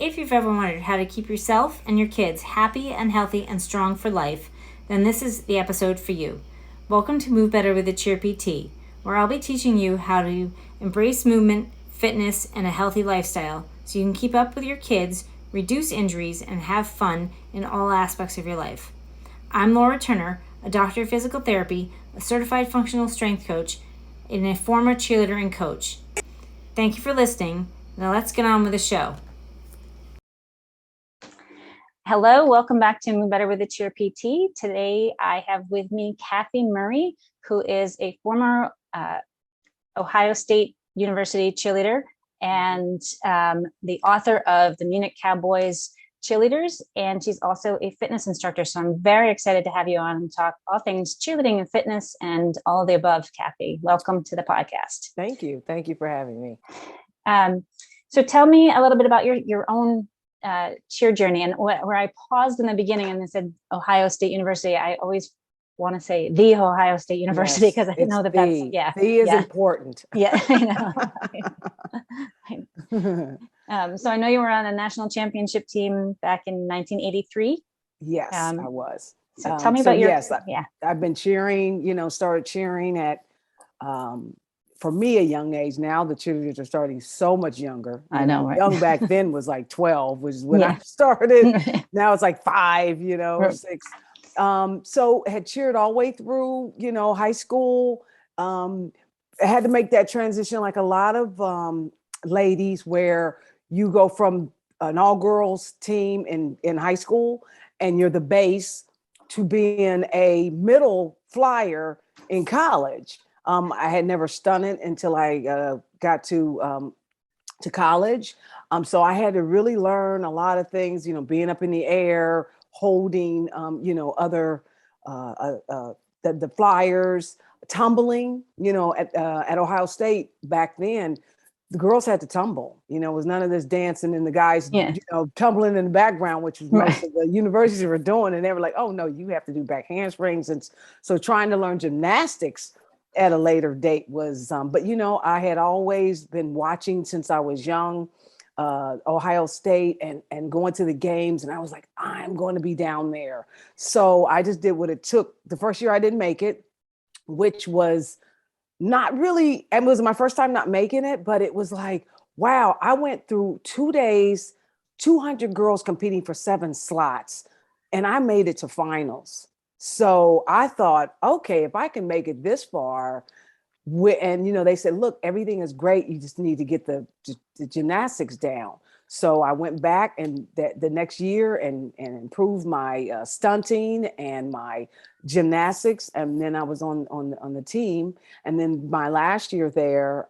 If you've ever wondered how to keep yourself and your kids happy and healthy and strong for life, then this is the episode for you. Welcome to Move Better with a Cheer PT, where I'll be teaching you how to embrace movement, fitness, and a healthy lifestyle so you can keep up with your kids, reduce injuries, and have fun in all aspects of your life. I'm Laura Turner, a doctor of physical therapy, a certified functional strength coach, and a former cheerleader and coach. Thank you for listening. Now let's get on with the show. Hello, welcome back to Move Better with a Cheer PT. Today I have with me Kathy Murray, who is a former Ohio State University cheerleader and the author of the Munich Cowboys Cheerleaders, and she's also a fitness instructor. So I'm very excited to have you on and talk all things cheerleading and fitness and all of the above, Kathy. Welcome to the podcast. Thank you. Thank you for having me. So tell me a little bit about your own cheer journey. And where I paused in the beginning and I said Ohio State University, I always want to say the Ohio State University because I know that that's the is important. Yeah, I know. So I know you were on a national championship team back in 1983. Yes, I was. So tell me about your. Yes, I've been cheering. Started cheering at, for me, a young age. Now the cheerleaders are starting so much younger. I know, right? Young back then was like 12, which is when I started. Now it's like 5, or 6. So had cheered all the way through, high school. I had to make that transition like a lot of ladies, where you go from an all-girls team in high school and you're the base to being a middle flyer in college. I had never stunted until I got to college. So I had to really learn a lot of things, being up in the air, holding, other, the flyers, tumbling, at Ohio State back then. The girls had to tumble, it was none of this dancing and the guys, tumbling in the background, which was most of the universities were doing. And they were like, oh no, you have to do back handsprings. And so trying to learn gymnastics at a later date was, but I had always been watching since I was young, Ohio State and going to the games. And I was like, I'm going to be down there. So I just did what it took. The first year I didn't make it, which was not really, it was my first time not making it, but it was like, wow, I went through 2 days, 200 girls competing for 7 slots, and I made it to finals. So I thought, okay, if I can make it this far, and they said, look, everything is great. You just need to get the gymnastics down. So I went back and the next year and improved my stunting and my gymnastics. And then I was on the team. And then my last year there,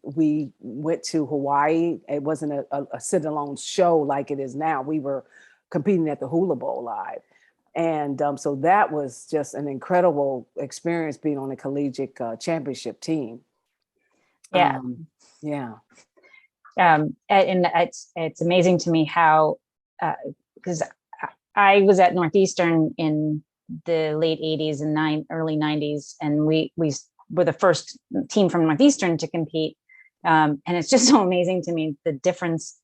we went to Hawaii. It wasn't a sit-alone show like it is now. We were competing at the Hula Bowl live. And so that was just an incredible experience being on a collegiate championship team. Yeah. And it's amazing to me how, because I was at Northeastern in the late 80s and early 90s, and we were the first team from Northeastern to compete. And it's just so amazing to me, the difference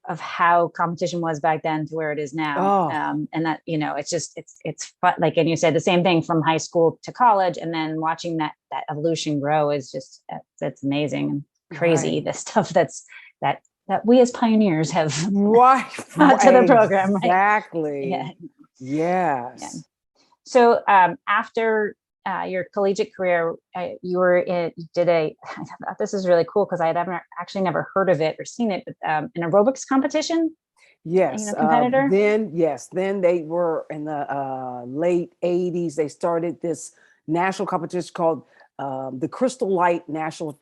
of how competition was back then to where it is now. And that, it's fun. Like, and you said the same thing from high school to college, and then watching that evolution grow is just, that's amazing and crazy. Right. The stuff that we as pioneers have brought to the program. Right? Exactly. Yeah. Yes. Yeah. So after your collegiate career, this is really cool because I had never heard of it or seen it, but an aerobics competition. Yes. Competitor. Then they were in the late 80s. They started this national competition called the Crystal Light National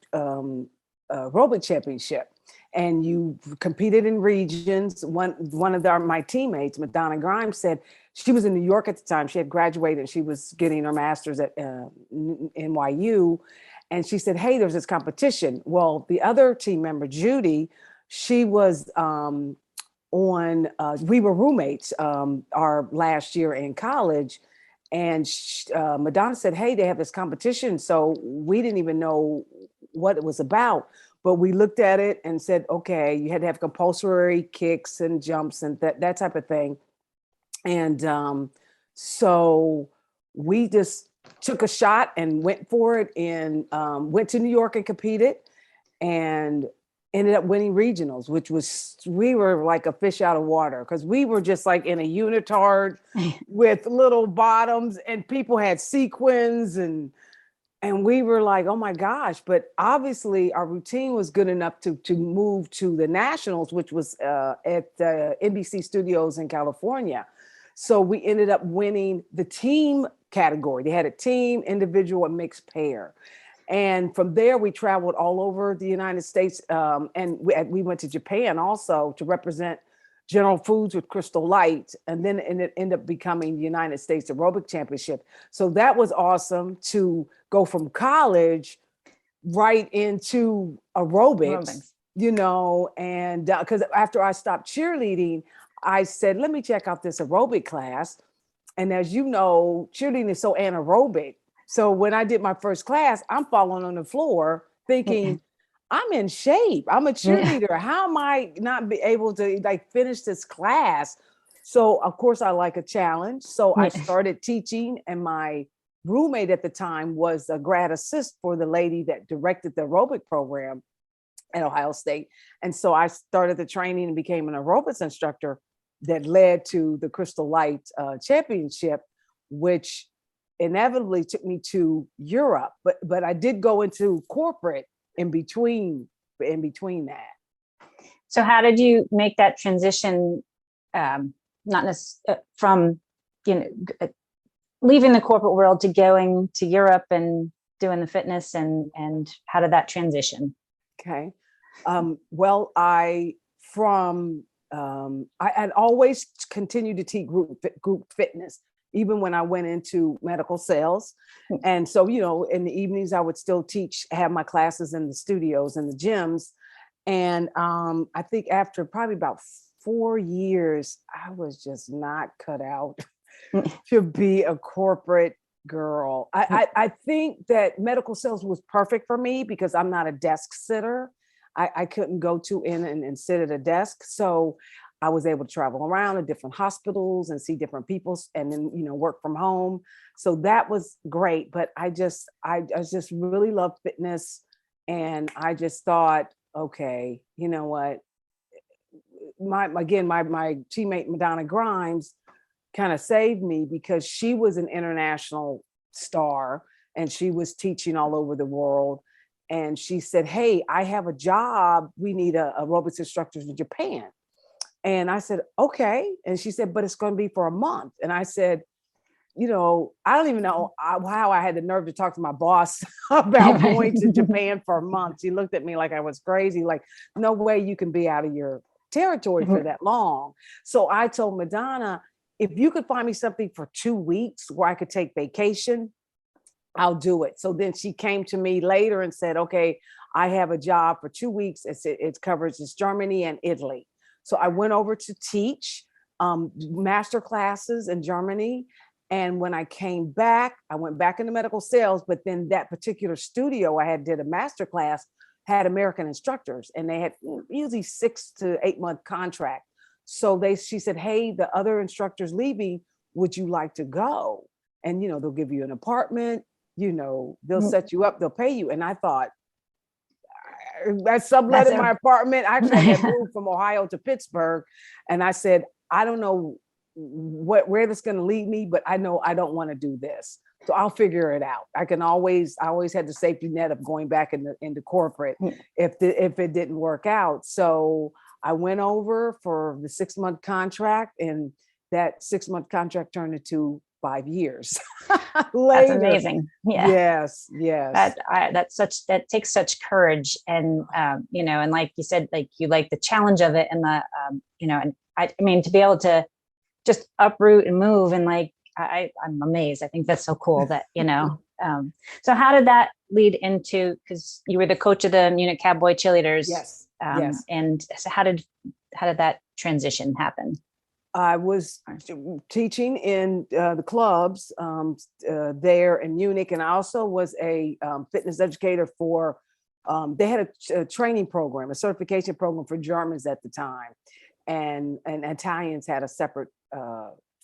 Aerobic Championship. And you competed in regions. One of my teammates, Madonna Grimes, said she was in New York at the time. She had graduated and she was getting her master's at NYU. And she said, hey, there's this competition. Well, the other team member, Judy, she was we were roommates our last year in college. And Madonna said, hey, they have this competition. So we didn't even know what it was about. but we looked at it and said, okay, you had to have compulsory kicks and jumps and that type of thing. And so we just took a shot and went for it, and went to New York and competed, and ended up winning regionals, which was, we were like a fish out of water because we were just like in a unitard with little bottoms, and people had sequins, and we were like, oh my gosh. But obviously our routine was good enough to move to the nationals, which was at NBC Studios in California. So we ended up winning the team category. They had a team, individual, and mixed pair. And from there, we traveled all over the United States. And we went to Japan also to represent General Foods with Crystal Light. And then it ended up becoming the United States Aerobic Championship. So that was awesome to go from college right into aerobics. You know, and because after I stopped cheerleading, I said, let me check out this aerobic class. And as you know, cheerleading is so anaerobic. So when I did my first class, I'm falling on the floor thinking, I'm in shape. I'm a cheerleader. How am I not be able to like finish this class? So of course I like a challenge. So I started teaching, and my roommate at the time was a grad assist for the lady that directed the aerobic program at Ohio State. And so I started the training and became an aerobics instructor that led to the Crystal Light Championship, which inevitably took me to Europe. But I did go into corporate in between that. So how did you make that transition, from, leaving the corporate world to going to Europe and doing the fitness, and how did that transition? Okay. Well, I had always continued to teach group fitness, even when I went into medical sales. And so, in the evenings, I would still have my classes in the studios and the gyms. And I think after probably about 4 years, I was just not cut out to be a corporate girl. I think that medical sales was perfect for me because I'm not a desk sitter. I couldn't go in and sit at a desk. So I was able to travel around to different hospitals and see different people, and then, work from home. So that was great. But I just really loved fitness. And I just thought, okay, you know what? My teammate, Madonna Grimes, kind of saved me because she was an international star and she was teaching all over the world. And she said, hey, I have a job. We need aerobics instructors in Japan. And I said, okay. And she said, but it's going to be for a month. And I said, I don't even know how I had the nerve to talk to my boss about going to Japan for a month. She looked at me like I was crazy, like, no way you can be out of your territory for that long. So I told Madonna, if you could find me something for 2 weeks where I could take vacation, I'll do it. So then she came to me later and said, okay, I have a job for 2 weeks. It covers Germany and Italy. So I went over to teach master classes in Germany. And when I came back, I went back into medical sales, but then that particular studio I did a master class had American instructors, and they had usually 6 to 8 month contract. So she said, hey, the other instructor's leaving. Would you like to go? And, they'll give you an apartment, they'll set you up, they'll pay you. And I thought, I subletted my apartment. Actually, I had moved from Ohio to Pittsburgh. And I said, I don't know where this is going to lead me, but I know I don't want to do this. So I'll figure it out. I always had the safety net of going back into corporate if it didn't work out. So I went over for the 6-month contract, and that 6-month contract turned into 5 years. That's amazing. Yeah. Yes. That takes such courage, and and like you said, like you like the challenge of it, and the and I mean, to be able to just uproot and move, and like I'm amazed. I think that's so cool that so how did that lead into, because you were the coach of the Munich Cowboy Cheerleaders? Yes. And so how did that transition happen? I was teaching in the clubs there in Munich, and I also was a fitness educator for they had a training program, a certification program for Germans at the time, and Italians had a separate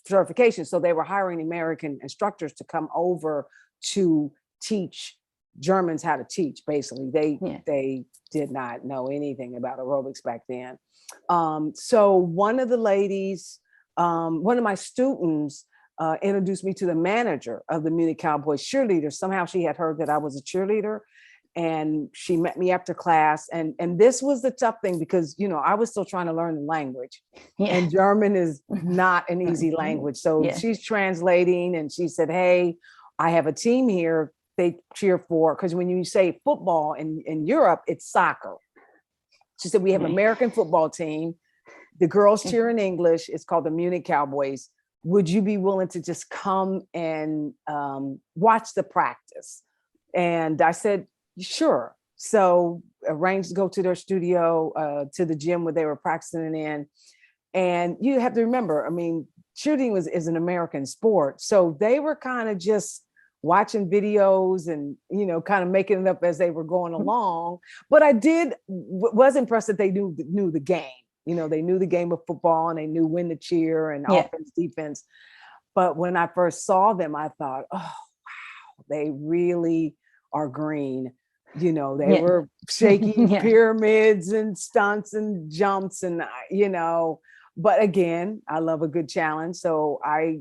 certification. So they were hiring American instructors to come over to teach Germans how to teach. Basically, they did not know anything about aerobics back then. So one of the ladies, one of my students, introduced me to the manager of the Munich Cowboys Cheerleaders. Somehow she had heard that I was a cheerleader, and she met me after class. And this was the tough thing, because, you know, I was still trying to learn the language, and German is not an easy language. So she's translating, and she said, "Hey, I have a team here. They cheer for," because when you say football in Europe, it's soccer. She said, "We have an American football team. The girls cheer in English. It's called the Munich Cowboys. Would you be willing to just come and watch the practice?" And I said, "Sure." So arranged to go to their studio, to the gym where they were practicing in. And you have to remember, I mean, shooting is an American sport. So they were kind of just watching videos and, you know, kind of making it up as they were going along. But I was impressed that they knew the game. You know, they knew the game of football, and they knew when to cheer and offense, defense. But when I first saw them, I thought, oh, wow, they really are green. You know, they were shaking pyramids and stunts and jumps, and, you know, but again, I love a good challenge. So I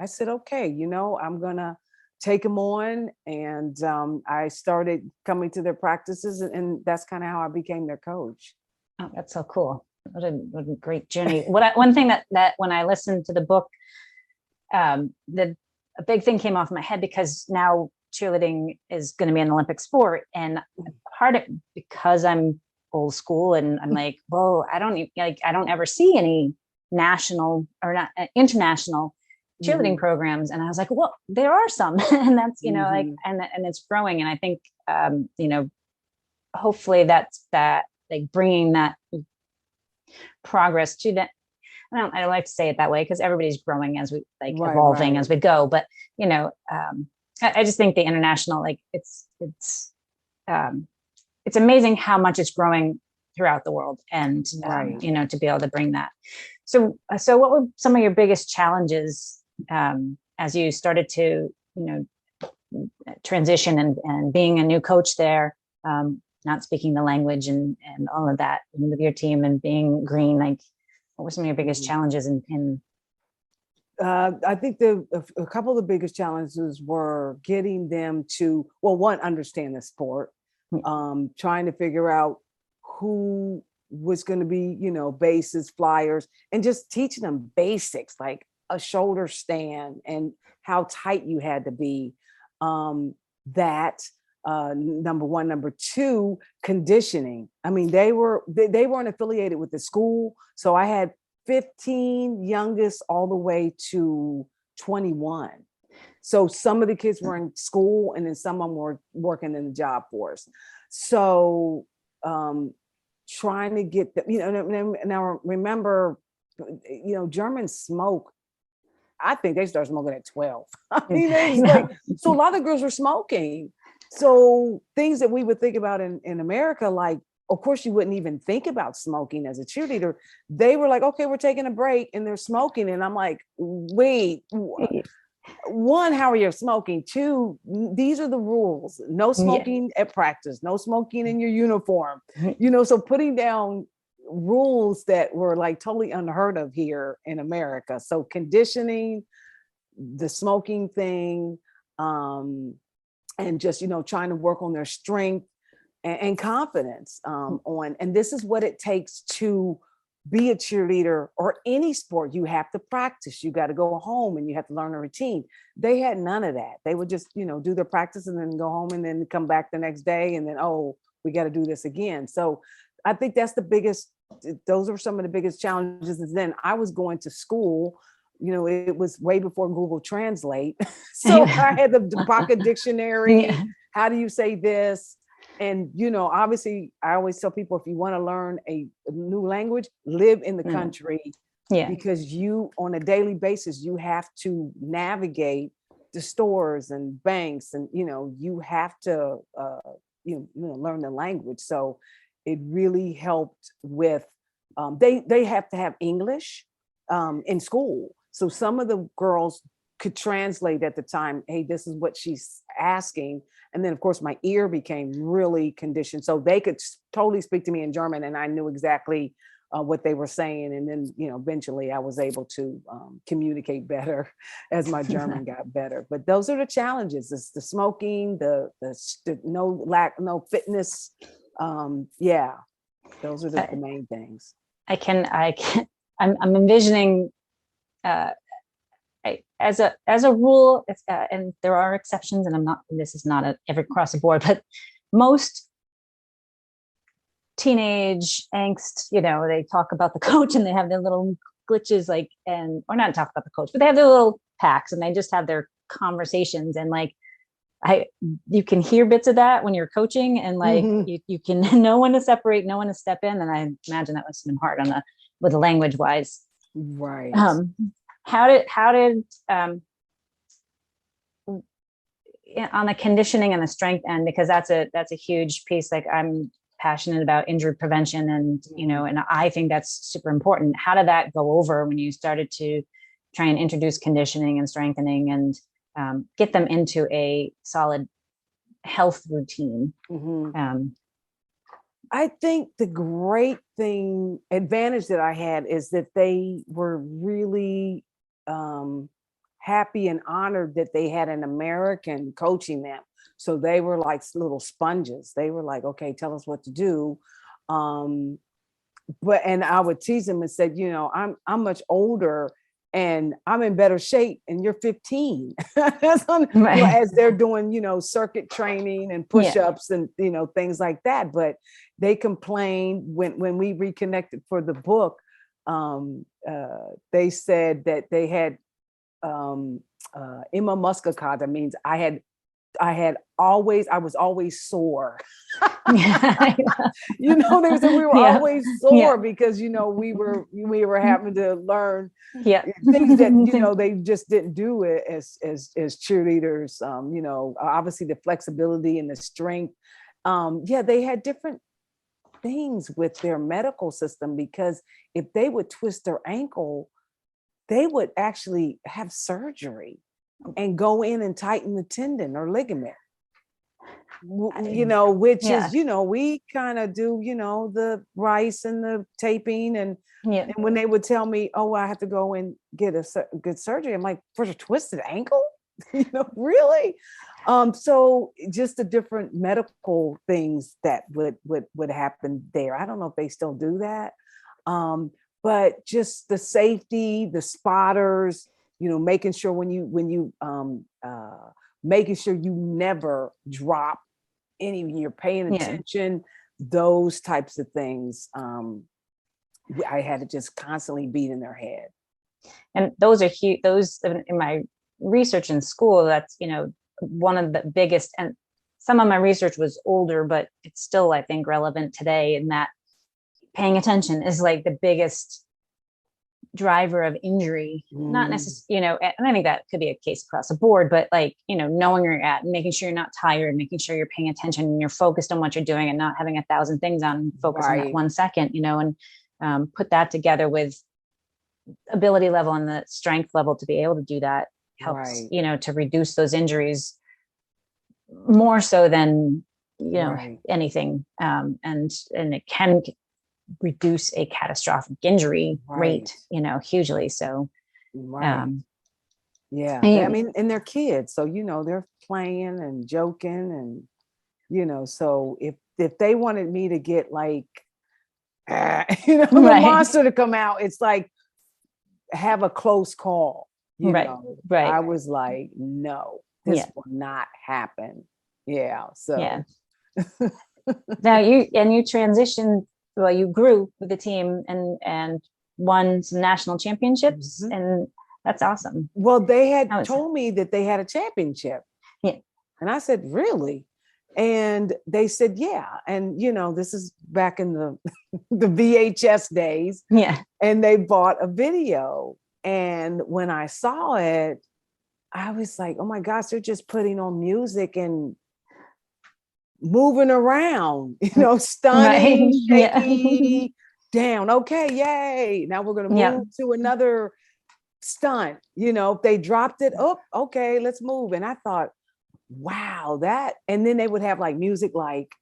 said, okay, you know, I'm going to take them on. And I started coming to their practices, and that's kind of how I became their coach. Oh, that's so cool. What a great journey. One thing that when I listened to the book, a big thing came off my head, because now cheerleading is going to be an Olympic sport, and part of because I'm old school, and I'm like, well, I don't ever see any national or not international cheerleading programs. And I was like, well, there are some, and that's, you know, like, and it's growing. And I think, you know, hopefully that like bringing that progress to that. I don't like to say it that way, because everybody's growing as we evolving as we go. But, you know, I just think the international, like it's amazing how much it's growing throughout the world, and you know, to be able to bring that. So what were some of your biggest challenges as you started to, you know, transition and being a new coach there, not speaking the language and all of that, and with your team and being green? Like, what were some of your biggest challenges in I think a couple of the biggest challenges were getting them to, well, one, understand the sport, trying to figure out who was going to be, you know, bases, flyers, and just teaching them basics like a shoulder stand and how tight you had to be. Number one. Number two, conditioning. I mean, they weren't affiliated with the school, so I had 15 youngest all the way to 21. So some of the kids were in school, and then some of them were working in the job force. So trying to get them, you know, now remember, you know, Germans smoke. I think they started smoking at 12. I mean, so a lot of girls were smoking. So things that we would think about in America, like, of course, you wouldn't even think about smoking as a cheerleader. They were like, okay, we're taking a break, and they're smoking. And I'm like, wait, one, how are you smoking? Two, these are the rules. No smoking at practice, no smoking in your uniform, you know, so putting down rules that were like totally unheard of here in America. So conditioning, the smoking thing, and just, you know, trying to work on their strength and confidence and this is what it takes to be a cheerleader or any sport. You have to practice. You got to go home and you have to learn a routine. They had none of that. They would just, you know, do their practice and then go home and then come back the next day and then, oh, we got to do this again. So I think those are some of the biggest challenges. And then I was going to school, you know, it was way before Google Translate. So I had the pocket dictionary. How do you say this? And, you know, obviously I always tell people, if you want to learn a new language, live in the country, because you, on a daily basis, you have to navigate the stores and banks, and, you know, you have to learn the language. So it really helped with, they have to have English in school. So some of the girls could translate at the time, hey, this is what she's asking. And then of course my ear became really conditioned. So they could totally speak to me in German and I knew exactly what they were saying. And then, eventually I was able to communicate better as my German got better. But those are the challenges. It's the smoking, the no fitness. Yeah, those are the main things. I'm envisioning, as a rule, and there are exceptions, and this is not every across the board, but most teenage angst, they talk about the coach and they have their little glitches, or not talk about the coach, but they have their little packs and they just have their conversations. And you can hear bits of that when you're coaching, and you can know when to separate, know when to step in. And I imagine that must have been hard with the language wise. Right. How did on the conditioning and the strength end, because that's a huge piece. I'm passionate about injury prevention, and and I think that's super important. How did that go over when you started to try and introduce conditioning and strengthening and get them into a solid health routine? I think the great advantage that I had is that they were really happy and honored that they had an American coaching them. So they were like little sponges. They were like, okay, tell us what to do. And I would tease them and said, I'm much older and I'm in better shape and you're 15. As they're doing, circuit training and push-ups and, things like that. But they complained when we reconnected for the book. They said that they had Emma muscicata, means I was always sore. They said we were always sore because we were having to learn things that they just didn't do it as cheerleaders. Obviously the flexibility and the strength. They had different things with their medical system, because if they would twist their ankle, they would actually have surgery and go in and tighten the tendon or ligament, which is, we kind of do, the rice and the taping. And when they would tell me, oh, I have to go and get a good surgery, I'm like, for a twisted ankle? Really? So just the different medical things that would happen there. I don't know if they still do that. But just the safety, the spotters, making sure when you making sure you never drop you're paying attention, those types of things. I had to just constantly beat in their head. And those are huge. Those in my research in school, that's, one of the biggest, and some of my research was older, but it's still, I think, relevant today, in that paying attention is the biggest driver of injury. Not necessarily, and I think that could be a case across the board, but knowing where you're at and making sure you're not tired, making sure you're paying attention and you're focused on what you're doing and not having 1,000 things on, focus on that 1 second, and put that together with ability level and the strength level to be able to do that helps, to reduce those injuries more so than, anything. And it can reduce a catastrophic injury rate, hugely. So, I mean, and they're kids, so, they're playing and joking and, so if they wanted me to get the monster to come out, it's like, have a close call. I was like, no, this will not happen. So now you transitioned. Well, you grew with the team and won some national championships, and that's awesome. Well, they had told me that they had a championship, and I said, really? And they said, yeah. And this is back in the the VHS days. And they bought a video. And when I saw it, I was like, oh my gosh, they're just putting on music and moving around, Right. stunning, Yeah. shaky, down. Okay, yay. Now we're going to Yeah. move to another stunt. If they dropped it, oh, okay, let's move. And I thought, wow, and then they would have like music, like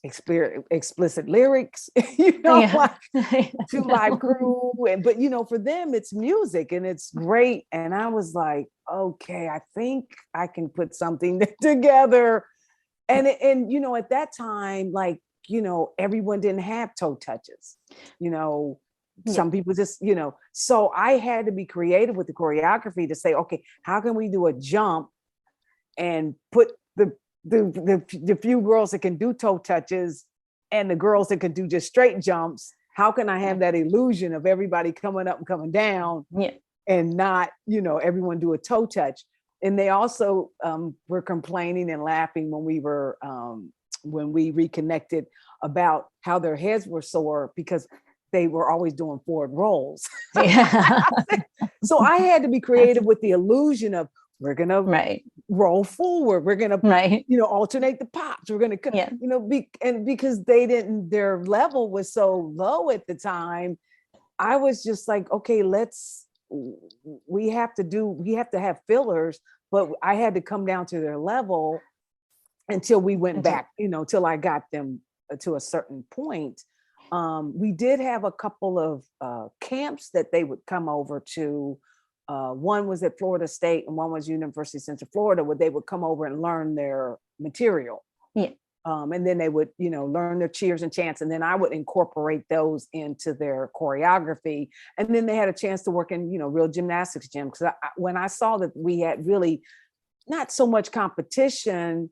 explicit lyrics, Yeah. like to live crew. But for them, it's music and it's great. And I was like, okay, I think I can put something together. And at that time, like, everyone didn't have toe touches, Yeah. some people just, so I had to be creative with the choreography to say, okay, how can we do a jump and put the few girls that can do toe touches and the girls that can do just straight jumps? How can I have that illusion of everybody coming up and coming down, Yeah. and not, everyone do a toe touch? And they also were complaining and laughing when we reconnected about how their heads were sore because they were always doing forward rolls. Yeah. So I had to be creative with the illusion of, we're gonna Right. roll forward, we're gonna Right. alternate the pops, we're gonna Yeah. because their level was so low at the time. I was just like, okay, we have to have fillers, but I had to come down to their level until we went back, till I got them to a certain point. We did have a couple of camps that they would come over to. One was at Florida State and one was University of Central Florida, where they would come over and learn their material. Yeah. And then they would, learn their cheers and chants. And then I would incorporate those into their choreography. And then they had a chance to work in, real gymnastics gym. Because when I saw that we had really not so much competition,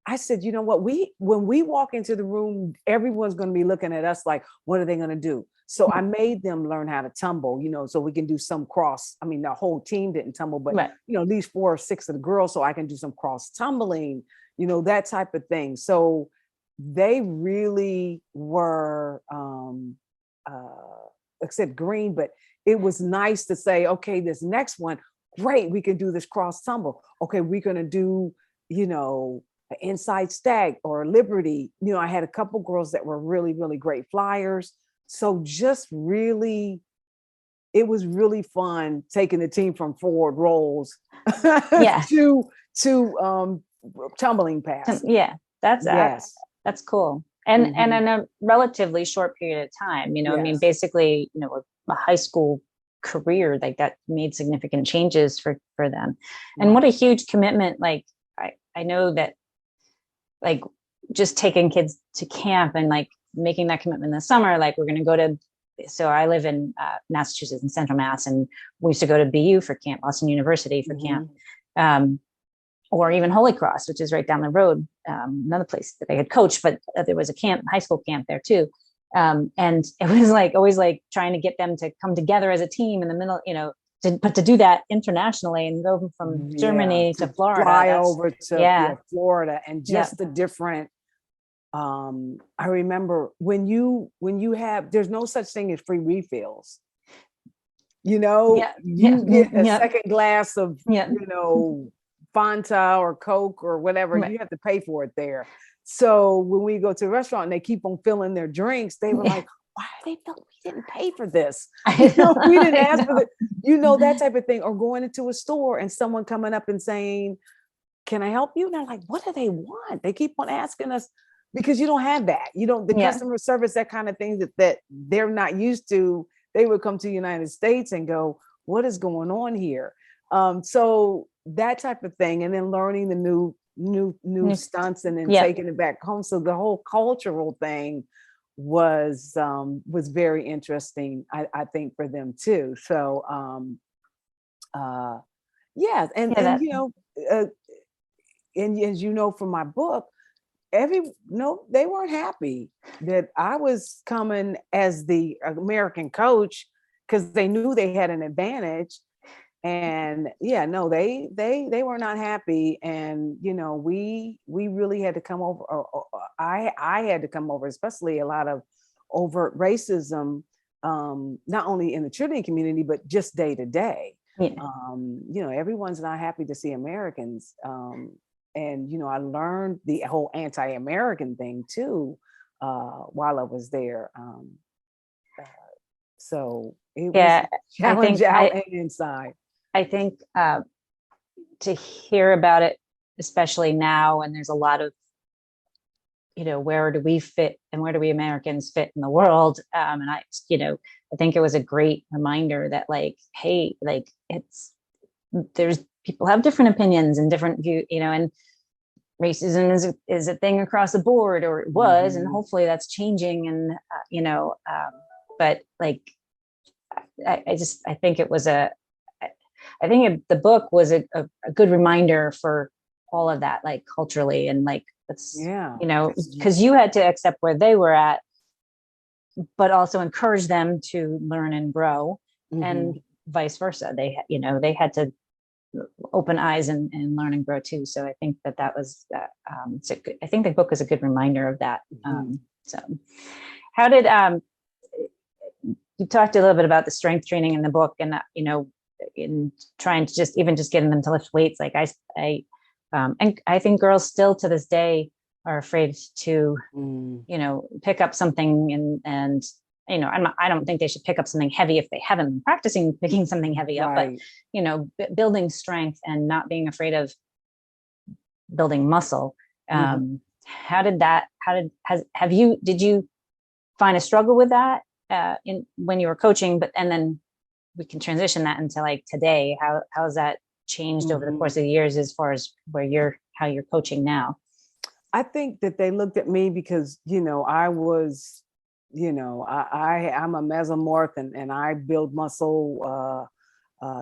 I said, you know what, when we walk into the room, everyone's going to be looking at us like, what are they going to do? So I made them learn how to tumble, so we can do some cross. I mean, the whole team didn't tumble, but, Right. at least 4 or 6 of the girls, so I can do some cross tumbling, that type of thing. So they really were, except green, but it was nice to say, okay, this next one, great, we can do this cross tumble. Okay, we're going to do, an inside stag or liberty. I had a couple girls that were really, really great flyers. So just really, it was really fun taking the team from forward rolls Yeah. to tumbling pass. Yeah. Yes. That's cool. And Mhm. and in a relatively short period of time, I mean, Yes. basically, a high school career like that made significant changes for them. And what a huge commitment. Like I know that, like, just taking kids to camp and like making that commitment in the summer, like we're going to go to, so I live in Massachusetts, in Central Mass, and we used to go to BU for camp, Boston University for camp, or even Holy Cross, which is right down the road, another place that they had coached, but there was a camp, high school camp there too. And it was like always like trying to get them to come together as a team in the middle, but to do that internationally and go from Germany to Florida, fly over to Florida, and just Yeah. the different. I remember when you have, there's no such thing as free refills. You get a second glass of, Fanta or Coke or whatever, Right. you have to pay for it there. So when we go to a restaurant and they keep on filling their drinks, they were like, why are they filling? We didn't pay for this. We didn't ask for it, that type of thing. Or going into a store and someone coming up and saying, can I help you? And I'm like, what do they want? They keep on asking us, because you don't have that. The customer service, that kind of thing that they're not used to. They would come to the United States and go, what is going on here? So that type of thing. And then learning the new stunts and then taking it back home. So the whole cultural thing was very interesting, I think, for them too. So and as you know from my book, they weren't happy that I was coming as the American coach, because they knew they had an advantage. And they were not happy. And we really had to come over, or I had to come over, especially a lot of overt racism, not only in the cheerleading community, but just day to day. Everyone's not happy to see Americans and I learned the whole anti-American thing too while I was there. So it was Yeah, a challenge out and inside. I think to hear about it, especially now, and there's a lot of, where do we fit and where do we Americans fit in the world? And I think it was a great reminder that like, hey, like there's people have different opinions and different view, and racism is a thing across the board, or it was, and hopefully that's changing. And, but like, I think it was the book was a good reminder for all of that, like culturally, and like, it's, because you had to accept where they were at, but also encourage them to learn and grow, and vice versa. They had to open eyes and learn and grow too. So I think that was, I think the book is a good reminder of that. So how did, you talked a little bit about the strength training in the book, and in trying to just getting them to lift weights. Like and I think girls still to this day are afraid to, pick up something, and I don't think they should pick up something heavy if they haven't been practicing picking something heavy up, but building strength and not being afraid of building muscle. Did you find a struggle with that when you were coaching, and then we can transition that into like today, how has that changed over the course of the years as far as how you're coaching now? I think that they looked at me because, I was, I'm a mesomorph, and I build muscle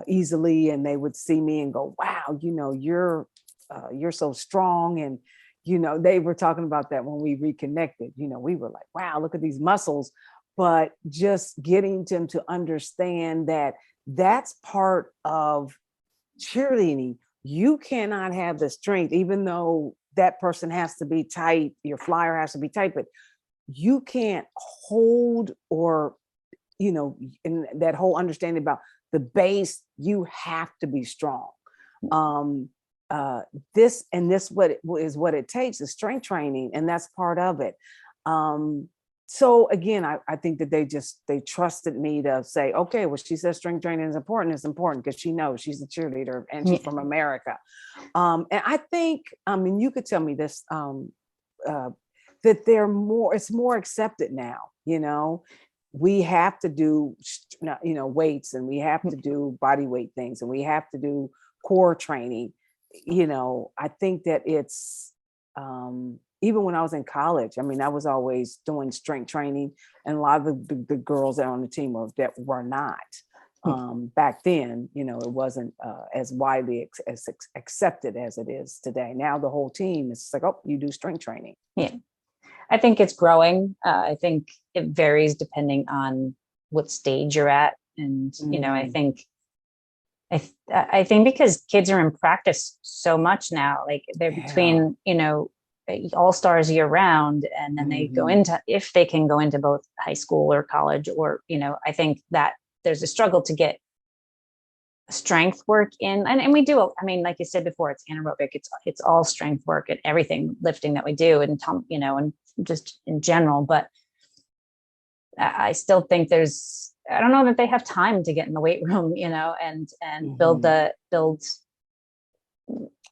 easily, and they would see me and go, wow, you're so strong. And, they were talking about that when we reconnected, we were like, wow, look at these muscles. But just getting them to understand that that's part of cheerleading. You cannot have the strength, even though that person has to be tight, your flyer has to be tight, but you can't hold, or, in that whole understanding about the base, you have to be strong. This what it takes is strength training, and that's part of it. So again, I think that they trusted me to say, okay, well, she says strength training is important. It's important because she knows she's a cheerleader and she's from America. And I think, you could tell me this, that it's more accepted now. We have to do, weights, and we have to do body weight things, and we have to do core training. I think that it's, even when I was in college, I was always doing strength training, and a lot of the girls that are on the team were not. Back then, it wasn't as widely accepted as it is today. Now the whole team is like, oh, you do strength training. Yeah, I think it's growing. I think it varies depending on what stage you're at, and I think because kids are in practice so much now, like they're between all-stars year round, and then they go into, if they can go into both high school or college, or I think that there's a struggle to get strength work in, and we do, like you said before, it's anaerobic, it's all strength work and everything lifting that we do, and and just in general. But I still think I don't know that they have time to get in the weight room, and build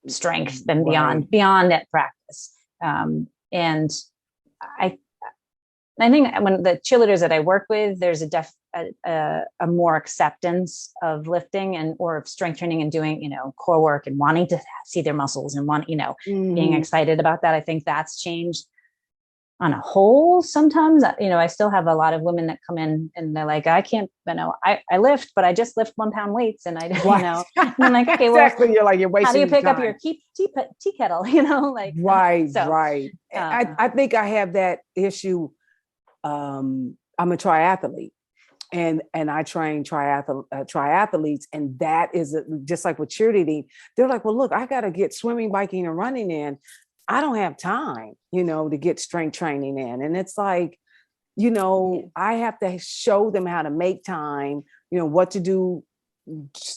strength and beyond that practice. And I think when the cheerleaders that I work with, there's a more acceptance of lifting or of strength training, and doing, core work, and wanting to see their muscles, and being excited about that. I think that's changed on a whole. Sometimes, I still have a lot of women that come in and they're like, I can't, I lift, but I just lift 1 pound weights. And I, and I'm like, okay, well, exactly. You're like, you're wasting how do you pick time. up your tea kettle, like, right. So, right. I think I have that issue. I'm a triathlete, and I train triathletes. And that is just like with cheerleading. They're like, well, look, I got to get swimming, biking, and running in. I don't have time, to get strength training in. And it's like, I have to show them how to make time, what to do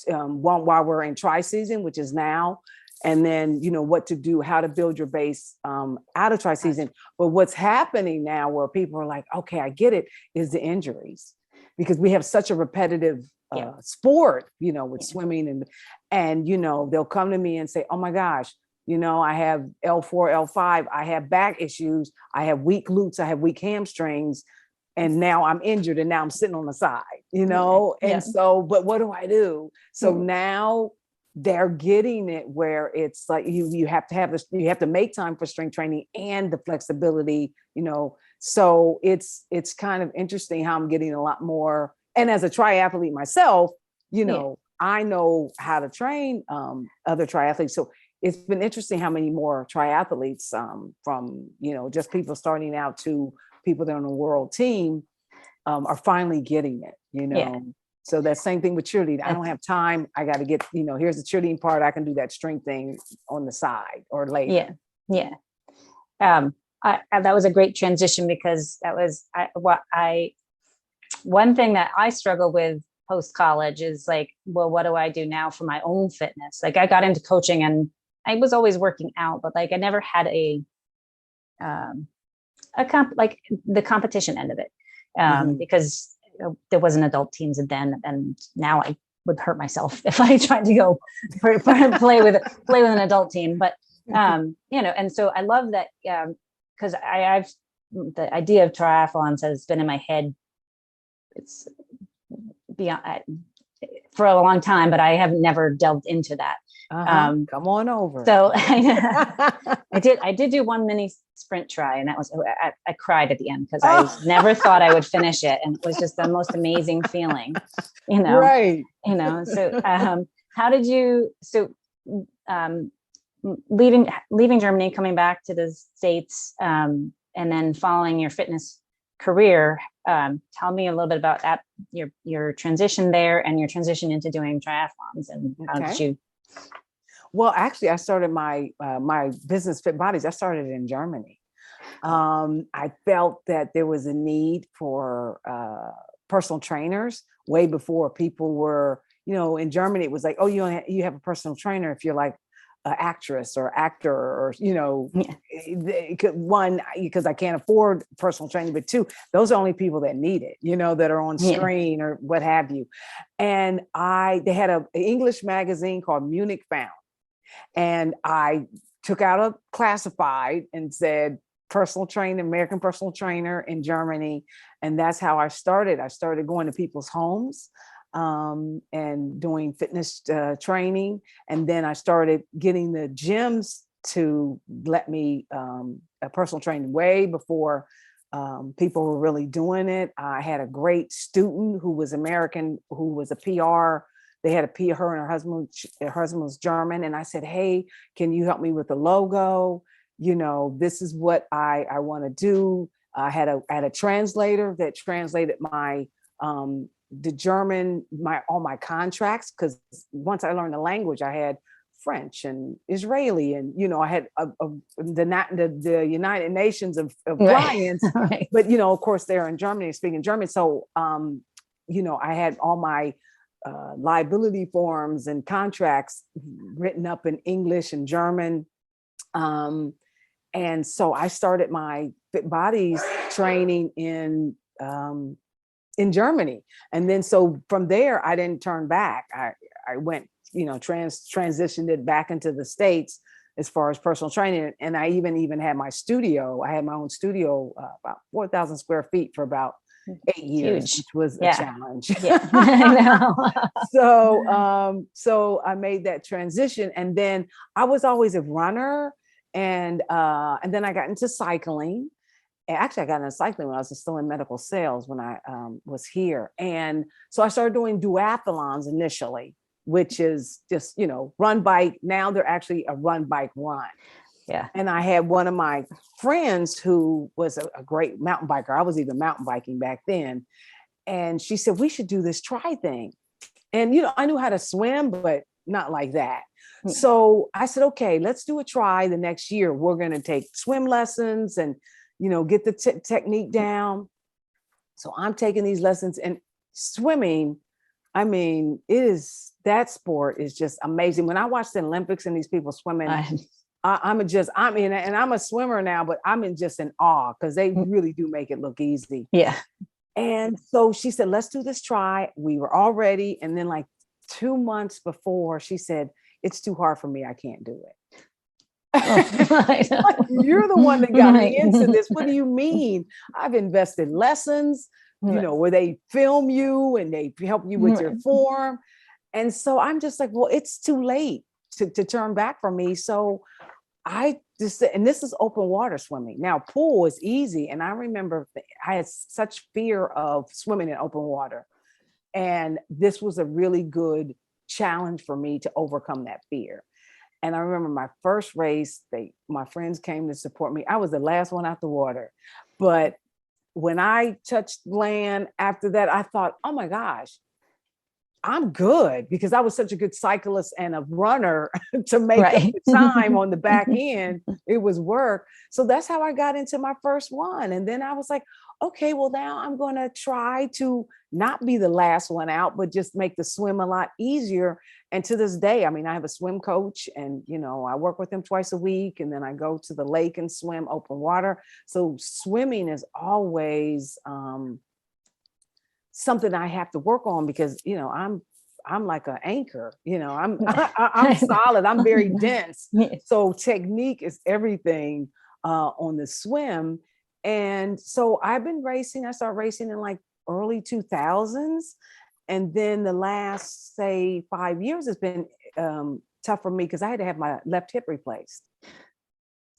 while we're in tri season, which is now, and then, what to do, how to build your base out of tri-season. But what's happening now where people are like, okay, I get it, is the injuries, because we have such a repetitive sport, with swimming, and they'll come to me and say, oh my gosh, I have L4, L5, I have back issues, I have weak glutes, I have weak hamstrings, and now I'm injured, and now I'm sitting on the side, and so, but what do I do? So now they're getting it where it's like you have to have this, you have to make time for strength training and the flexibility, so it's kind of interesting how I'm getting a lot more. And as a triathlete myself, I know how to train other triathletes. So it's been interesting how many more triathletes from, just people starting out to people that are on a world team are finally getting it, So that same thing with cheerleading. I don't have time. I got to get, here's the cheerleading part. I can do that strength thing on the side or later. Yeah. That was a great transition, because that was one thing that I struggle with post college is like, well, what do I do now for my own fitness? Like I got into coaching and I was always working out, but like I never had like the competition end of it, because there wasn't adult teams then, and now I would hurt myself if I tried to go play with an adult team. But and so I love that, because I've the idea of triathlons has been in my head. It's beyond for a long time, but I have never delved into that. Come on over. So I did do one mini sprint try, and that was, I cried at the end because I never thought I would finish it. And it was just the most amazing feeling, Right. So how did you, leaving Germany, coming back to the States, and then following your fitness career, tell me a little bit about that, your transition there and your transition into doing triathlons, and how did you? Well, actually, I started my my business Fit Bodies. I started in Germany. I felt that there was a need for personal trainers way before people were, in Germany, it was like, oh, you have a personal trainer if you're like an actress or actor, or, one, because I can't afford personal training, but two, those are only people that need it, that are on screen or what have you. And they had an English magazine called Munich Found. And I took out a classified and said personal trainer, American personal trainer in Germany. And that's how I started. I started going to people's homes and doing fitness training. And then I started getting the gyms to let me a personal training way before people were really doing it. I had a great student who was American, who was a PR. They had a PR, her and her husband was German. And I said, hey, can you help me with the logo? This is what I want to do. I had a translator that translated my the German, all my contracts, because once I learned the language, I had French and Israeli, and I had the United Nations of clients, right. But of course they're in Germany, speaking German. So I had all my liability forms and contracts written up in English and German. And so I started my Fit Bodies training in Germany. And then, so from there, I didn't turn back. I went, transitioned it back into the States as far as personal training. And I even had my studio. I had my own studio, about 4,000 square feet for about 8 years, which was a challenge. So I made that transition, and then I was always a runner, and then I got into cycling. Actually, I got into cycling when I was still in medical sales when I was here, and so I started doing duathlons initially, which is just run bike. Now they're actually a run bike run. Yeah. And I had one of my friends who was a great mountain biker. I was even mountain biking back then. And she said, we should do this tri thing. And, I knew how to swim, but not like that. Mm-hmm. So I said, okay, let's do a tri the next year. We're going to take swim lessons and, get the technique down. So I'm taking these lessons, and swimming I mean, that sport is just amazing. When I watch the Olympics and these people swimming, I'm in, and I'm a swimmer now, but I'm just in awe because they really do make it look easy. Yeah. And so she said, let's do this try. We were all ready. And then like 2 months before, she said, it's too hard for me. I can't do it. You're the one that got me into this. What do you mean? I've invested lessons, where they film you and they help you with your form. And so I'm just like, well, it's too late to turn back for me. So I just, and this is open water swimming. Now, pool is easy. And I remember I had such fear of swimming in open water. And this was a really good challenge for me to overcome that fear. And I remember my first race, my friends came to support me. I was the last one out the water. But when I touched land after that, I thought, oh my gosh, I'm good, because I was such a good cyclist and a runner to make up the time on the back end. It was work. So that's how I got into my first one. And then I was like, okay, well, now I'm going to try to not be the last one out, but just make the swim a lot easier. And to this day, I mean, I have a swim coach and, I work with him twice a week, and then I go to the lake and swim open water. So swimming is always, something I have to work on, because I'm like an anchor, I'm solid, I'm very dense. So technique is everything on the swim. And so I've been racing. I started racing in like early 2000s, and then the last, say, 5 years has been tough for me because I had to have my left hip replaced.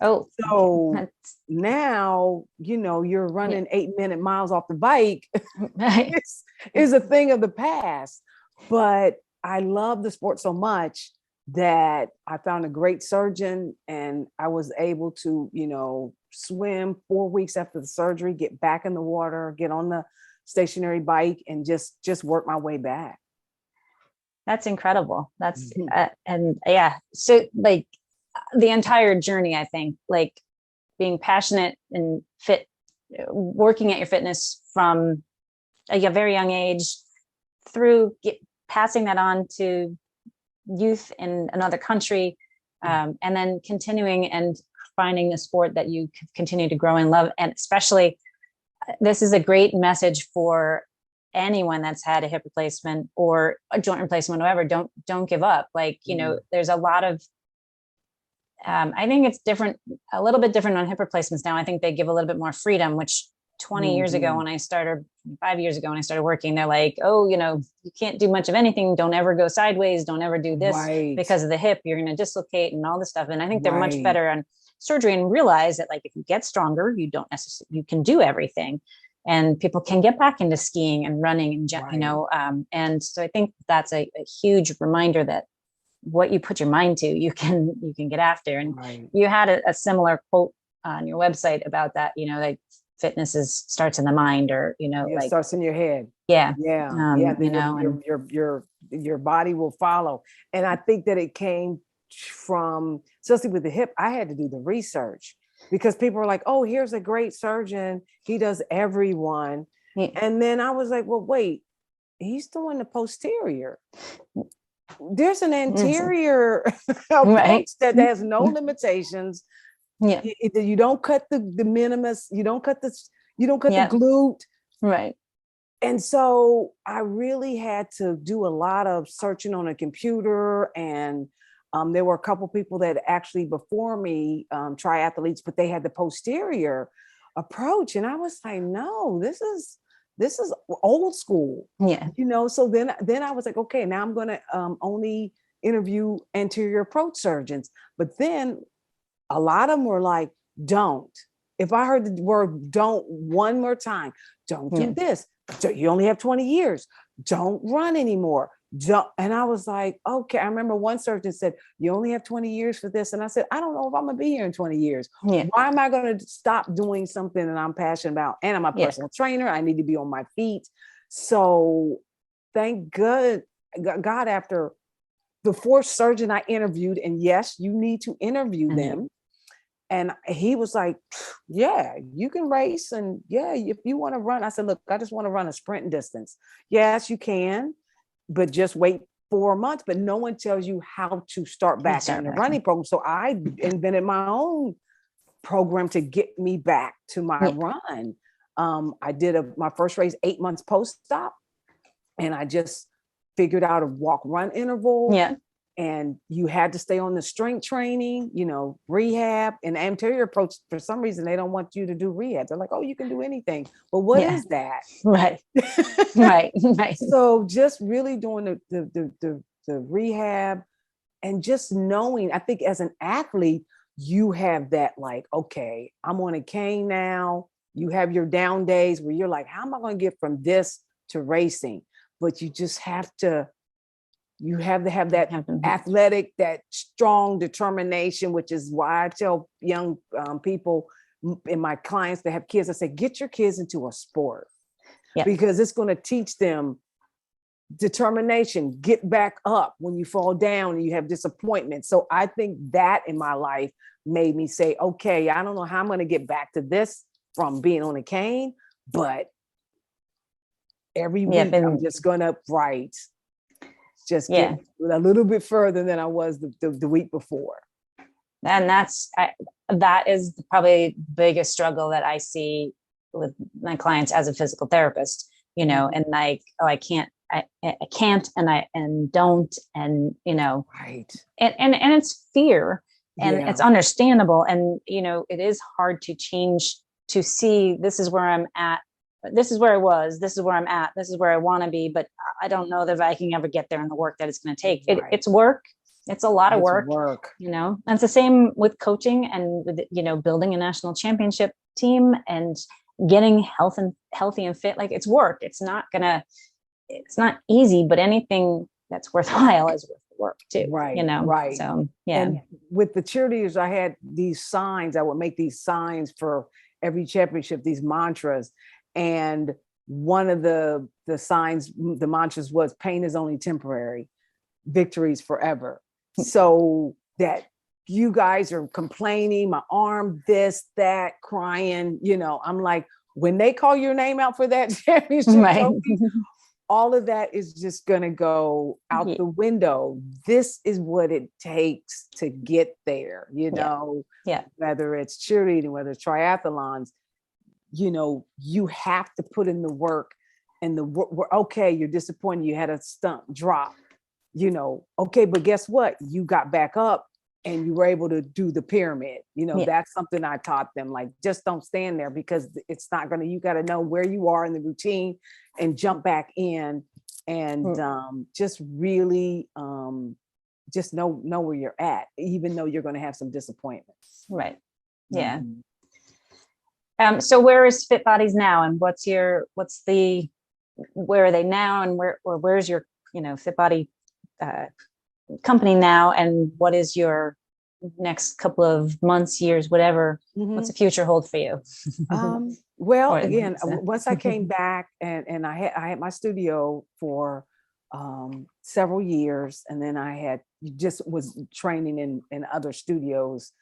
Oh, so now, you're running 8-minute miles off the bike. is a thing of the past. But I love the sport so much that I found a great surgeon, and I was able to, swim 4 weeks after the surgery, get back in the water, get on the stationary bike, and just work my way back. That's incredible. That's and yeah. So like, the entire journey, I think, like being passionate and fit, working at your fitness from a very young age, through passing that on to youth in another country, and then continuing and finding a sport that you continue to grow and love. And especially, this is a great message for anyone that's had a hip replacement or a joint replacement, whatever. Don't give up. Like, there's a lot of, I think it's different, a little bit different on hip replacements now. I think they give a little bit more freedom, which 20 years ago when I started, 5 years ago when I started working, they're like, oh, you can't do much of anything. Don't ever go sideways. Don't ever do this because of the hip. You're going to dislocate and all this stuff. And I think they're much better on surgery, and realize that, like, if you get stronger, you don't necessarily, you can do everything, and people can get back into skiing and running and, and so I think that's a huge reminder that what you put your mind to, you can get after. And you had a similar quote on your website about that, like fitness starts in the mind, or, it starts in your head. Your body will follow. And I think that it came from, especially with the hip, I had to do the research, because people were like, oh, here's a great surgeon, he does everyone. And then I was like, well, wait, he's doing the posterior. There's an anterior approach that has no limitations. You don't cut the minimus, you don't cut the glute. Right. And so I really had to do a lot of searching on a computer, and there were a couple people that actually before me, triathletes, but they had the posterior approach. And I was like, no, this is old school. So then I was like, okay, now I'm going to only interview anterior approach surgeons. But then a lot of them were like, don't. If I heard the word don't one more time, don't do this. You only have 20 years. Don't run anymore. And I was like, okay. I remember one surgeon said, you only have 20 years for this. And I said, I don't know if I'm going to be here in 20 years. Why am I going to stop doing something that I'm passionate about? And I'm a personal trainer. I need to be on my feet. So thank God, after the fourth surgeon I interviewed, and yes, you need to interview them. And he was like, yeah, you can race. And yeah, if you want to run, I said, look, I just want to run a sprint distance. Yes, you can. but just wait 4 months, but no one tells you how to start back in the running program. So I invented my own program to get me back to my run. I did my first race 8 months post-op, and I just figured out a walk-run interval. Yeah. And you had to stay on the strength training, rehab. And the anterior approach, for some reason, they don't want you to do rehab. They're like, oh, you can do anything. But what is that? Right. Right. Right. So just really doing the rehab and just knowing, I think as an athlete, you have that like, okay, I'm on a cane now. You have your down days where you're like, how am I going to get from this to racing? But you just have to have that athletic, that strong determination, which is why I tell young people and my clients that have kids, I say, get your kids into a sport because it's going to teach them determination, get back up when you fall down and you have disappointment. So I think that in my life made me say, okay, I don't know how I'm going to get back to this from being on a cane, but every week I'm just going to just get a little bit further than I was the week before. And that is probably the biggest struggle that I see with my clients as a physical therapist, and like, oh, I can't, and don't, and, right. And it's fear, and it's understandable. And, it is hard to change, to see this is where I'm at. This is where I was, this is where I'm at, this is where I want to be, but I don't know that I can ever get there in the work that it's going to take. It's work. It's a lot of work, and it's the same with coaching and, building a national championship team and getting healthy and fit. Like, it's work. It's not easy, but anything that's worthwhile is worth the work too. Right. Right. So, yeah. And with the cheerleaders, I had these signs. I would make these signs for every championship, these mantras. And one of the signs, the mantras was, pain is only temporary, victories forever. So that you guys are complaining, my arm, this, that, crying, I'm like, when they call your name out for that championship trophy, all of that is just going to go out the window. This is what it takes to get there, whether it's cheerleading, whether it's triathlons. You have to put in the work, and okay, you're disappointed. You had a stunt drop, okay, but guess what? You got back up and you were able to do the pyramid. That's something I taught them, like, just don't stand there, because it's not going to, you got to know where you are in the routine and jump back in and just really just know where you're at, even though you're going to have some disappointments. Right. Yeah. Mm-hmm. So where is Fit Bodies now, and where are they now, and where's your, Fit Body company now, and what is your next couple of months, years, whatever, what's the future hold for you? Well, again, once I came back and I had my studio for several years, and then I just was training in other studios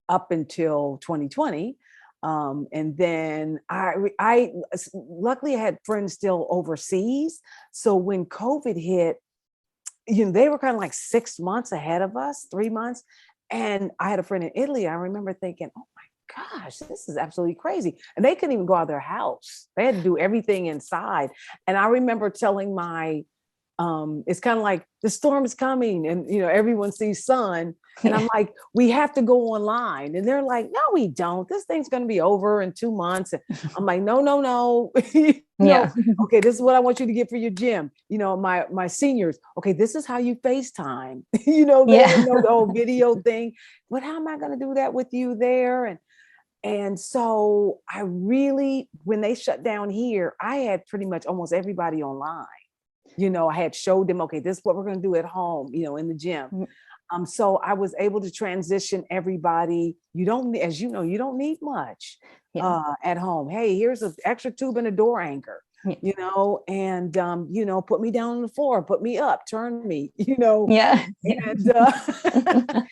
up until 2020. And then I luckily had friends still overseas. So when COVID hit, they were kind of like 6 months ahead of us, 3 months. And I had a friend in Italy. I remember thinking, oh my gosh, this is absolutely crazy. And they couldn't even go out of their house. They had to do everything inside. And I remember telling my, it's kind of like the storm is coming and, everyone sees sun. And I'm like, we have to go online. And they're like, no, we don't. This thing's going to be over in 2 months. And I'm like, no. Okay, this is what I want you to get for your gym. My seniors, okay, this is how you FaceTime, they know the whole video thing. But how am I going to do that with you there? And so I really, when they shut down here, I had pretty much almost everybody online. I had showed them, okay, this is what we're going to do at home, in the gym. So I was able to transition everybody. You don't need much at home. Hey, here's an extra tube and a door anchor, and, put me down on the floor, put me up, turn me, And, and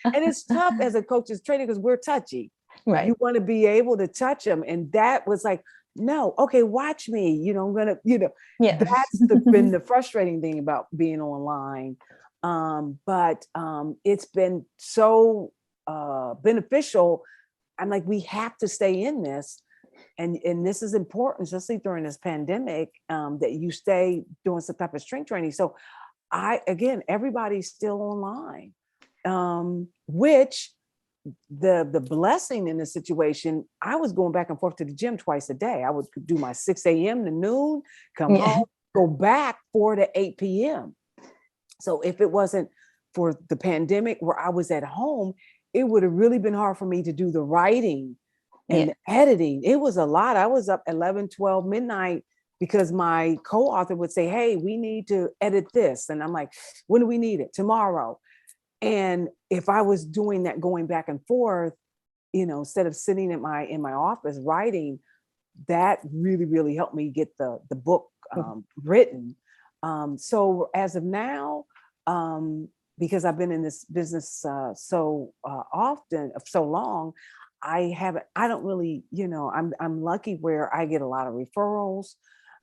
it's tough as a coach's trainer because we're touchy. Right. You want to be able to touch them. And that was like, no, okay, watch me, I'm gonna, Yeah. that's been the frustrating thing about being online. But it's been so beneficial. I'm like, we have to stay in this. And this is important, especially during this pandemic, that you stay doing some type of strength training. So everybody's still online, which the blessing in the situation, I was going back and forth to the gym twice a day. I would do my 6 a.m. to noon, come Yeah. home, go back 4 to 8 p.m. So if it wasn't for the pandemic where I was at home, it would have really been hard for me to do the writing and the editing. It was a lot. I was up 11, 12 midnight because my co-author would say, hey, we need to edit this. And I'm like, when do we need it? Tomorrow. And if I was doing that, going back and forth, instead of sitting in my office writing, that really, really helped me get the book written. So as of now, because I've been in this business so long, I don't really, I'm lucky where I get a lot of referrals.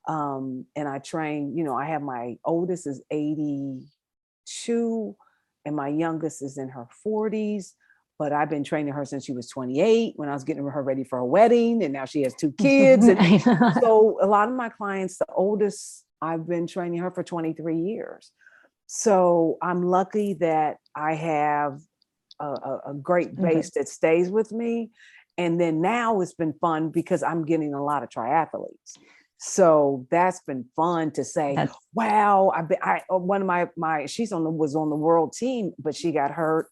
And I train, I have my oldest is 82 and my youngest is in her 40s. But I've been training her since she was 28 when I was getting her ready for a wedding. And now she has 2 kids. And so a lot of my clients, the oldest, I've been training her for 23 years. So I'm lucky that I have a great base that stays with me. And then now it's been fun because I'm getting a lot of triathletes. So that's been fun to say, wow, one of my was on the world team, but she got hurt,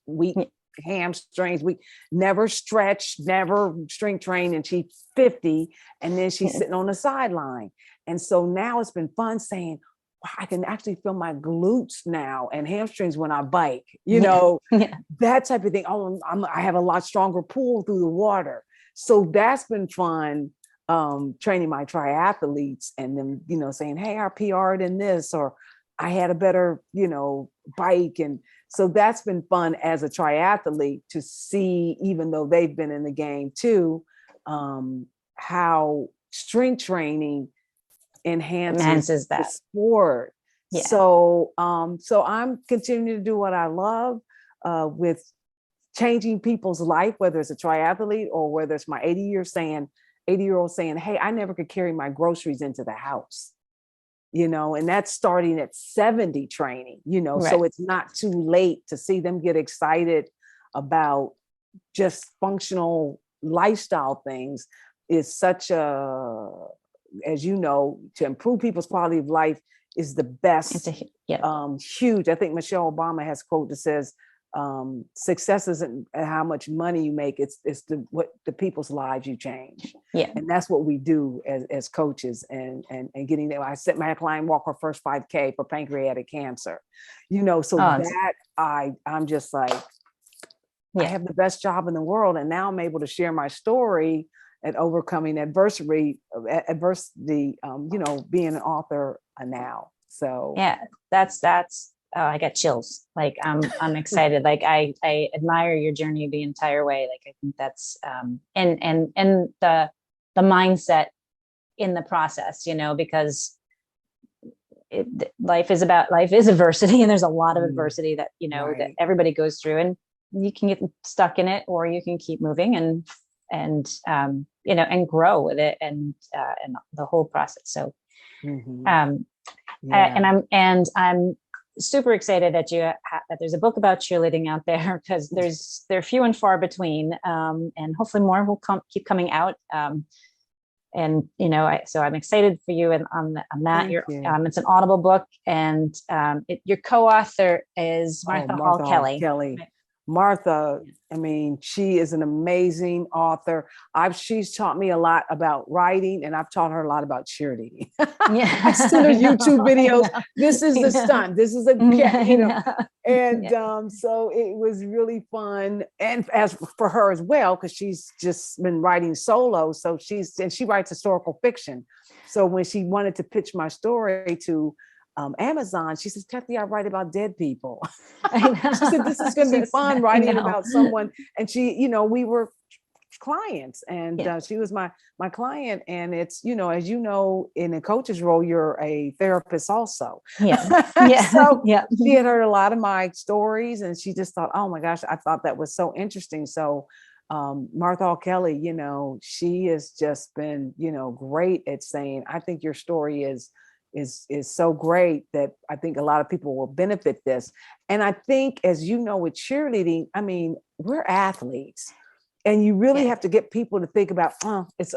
weak hamstrings. We never stretched, never strength trained, and she's 50, and then she's sitting on the sideline. And so now it's been fun saying, wow, I can actually feel my glutes now and hamstrings when I bike, that type of thing. Oh, I have a lot stronger pull through the water. So that's been fun, training my triathletes and then, saying, hey, I PR'd in this, or I had a better, bike. And so that's been fun as a triathlete to see, even though they've been in the game too, how strength training enhances that the sport. Yeah. So I'm continuing to do what I love, with changing people's life, whether it's a triathlete or whether it's my 80-year-old saying, hey, I never could carry my groceries into the house, and that's starting at 70 training, right. So it's not too late to see them get excited about just functional lifestyle things. Is such as to improve people's quality of life is the best. Huge. I think Michelle Obama has a quote that says, success isn't how much money you make, it's what the people's lives you change. Yeah. And that's what we do as coaches and getting there. I set my client walk her first 5K for pancreatic cancer, I'm just like, I have the best job in the world. And now I'm able to share my story and overcoming adversity, being an author now. So yeah, that's I got chills. Like I'm excited. Like I admire your journey the entire way. Like I think that's and the mindset in the process, because life is adversity, and there's a lot of adversity that right. that everybody goes through, and you can get stuck in it, or you can keep moving and grow with it and the whole process. So and I'm super excited that that there's a book about cheerleading out there, because they're few and far between, and hopefully more will keep coming out. So I'm excited for you on that. It's an Audible book, and your co-author is Martha Hall Kelly. Martha, I mean, she is an amazing author. She's taught me a lot about writing, and I've taught her a lot about cheerleading. Yeah. I sent her YouTube videos. This is the stunt. This is so it was really fun. And as for her as well, because she's just been writing solo. So she writes historical fiction. So when she wanted to pitch my story to Amazon, she says, Kathy, I write about dead people. She said, this is going to be fun writing about someone. And she, we were clients, and Yeah. she was my client. And it's, as you know, in a coach's role, you're a therapist also. Yeah. Yeah. So Yeah. she had heard a lot of my stories, and she just thought, oh my gosh, I thought that was so interesting. So Martha Kelly, she has just been, great at saying, I think your story is so great that I think a lot of people will benefit this. And I think, as you know, with cheerleading, I mean, we're athletes, and you really have to get people to think about, it's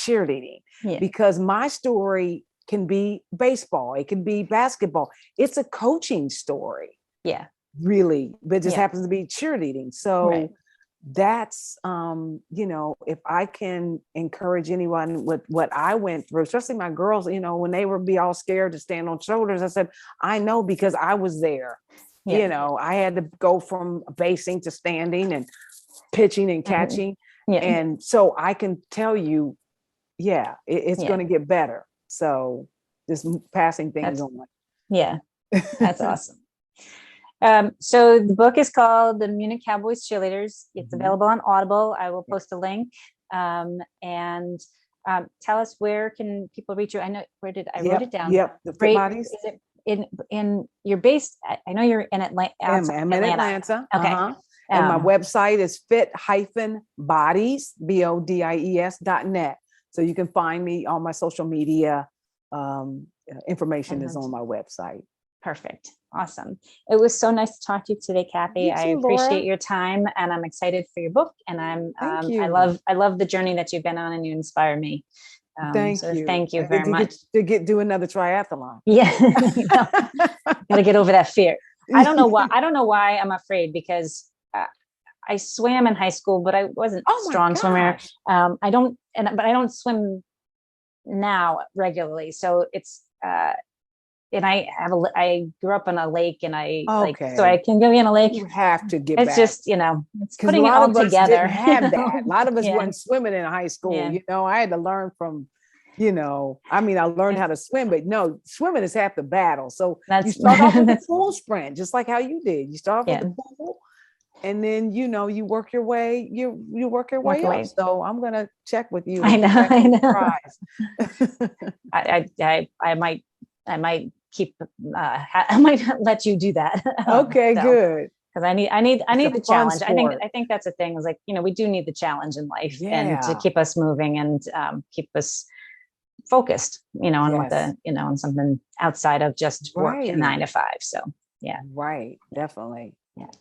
cheerleading, because my story can be baseball, it can be basketball, it's a coaching story. Yeah. Really, but it just happens to be cheerleading. So that's if I can encourage anyone with what I went through, especially my girls, when they would be all scared to stand on shoulders, I said, I know, because I was there. I had to go from basing to standing and pitching and catching. And so I can tell you, it's going to get better. So just passing things on. Yeah, that's awesome. So the book is called The Munich Cowboys Cheerleaders. It's available on Audible. I will post a link. And tell us, where can people reach you? I know, wrote it down. Yep. The Fit Bodies. Is it in you're based? I know you're in Atlanta. I'm in Atlanta. Okay. And my website is fit-bodies, BODIES.net. So you can find me on my social media. Information is on my website. Perfect. Awesome. It was so nice to talk to you today, Kathy. I appreciate your time, and I'm excited for your book. And I love the journey that you've been on, and you inspire me. Thank you. Thank you very much. Do another triathlon. Yeah. Gotta get over that fear. I don't know why I'm afraid, because I swam in high school, but I wasn't a strong swimmer. But I don't swim now regularly. So it's, and I grew up on a lake, and so I can go in a lake. You have to get back. It's just, it's putting it all together. Didn't have that. A lot of us weren't swimming in high school. I had to learn from, I learned how to swim, but no, swimming is half the battle. So you start off with the pool sprint, just like how you did. You start off with the pool, and then, you work your way, you work your way up. So I'm going to check with you. I know. I might keep, I might let you do that. Okay, good. Because I need the challenge. I think that's a thing, is like, we do need the challenge in life, and to keep us moving, and keep us focused, on what on something outside of just work 9 to 5. So right. Definitely. Yeah.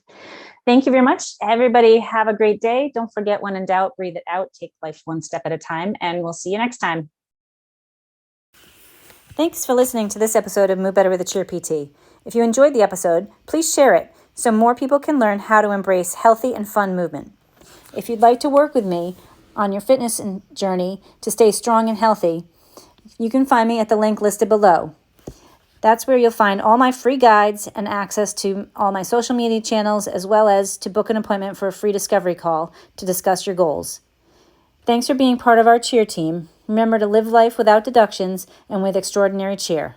Thank you very much. Everybody have a great day. Don't forget, when in doubt, breathe it out. Take life one step at a time, and we'll see you next time. Thanks for listening to this episode of Move Better with a Cheer PT. If you enjoyed the episode, please share it so more people can learn how to embrace healthy and fun movement. If you'd like to work with me on your fitness journey to stay strong and healthy, you can find me at the link listed below. That's where you'll find all my free guides and access to all my social media channels, as well as to book an appointment for a free discovery call to discuss your goals. Thanks for being part of our cheer team. Remember to live life without deductions and with extraordinary cheer.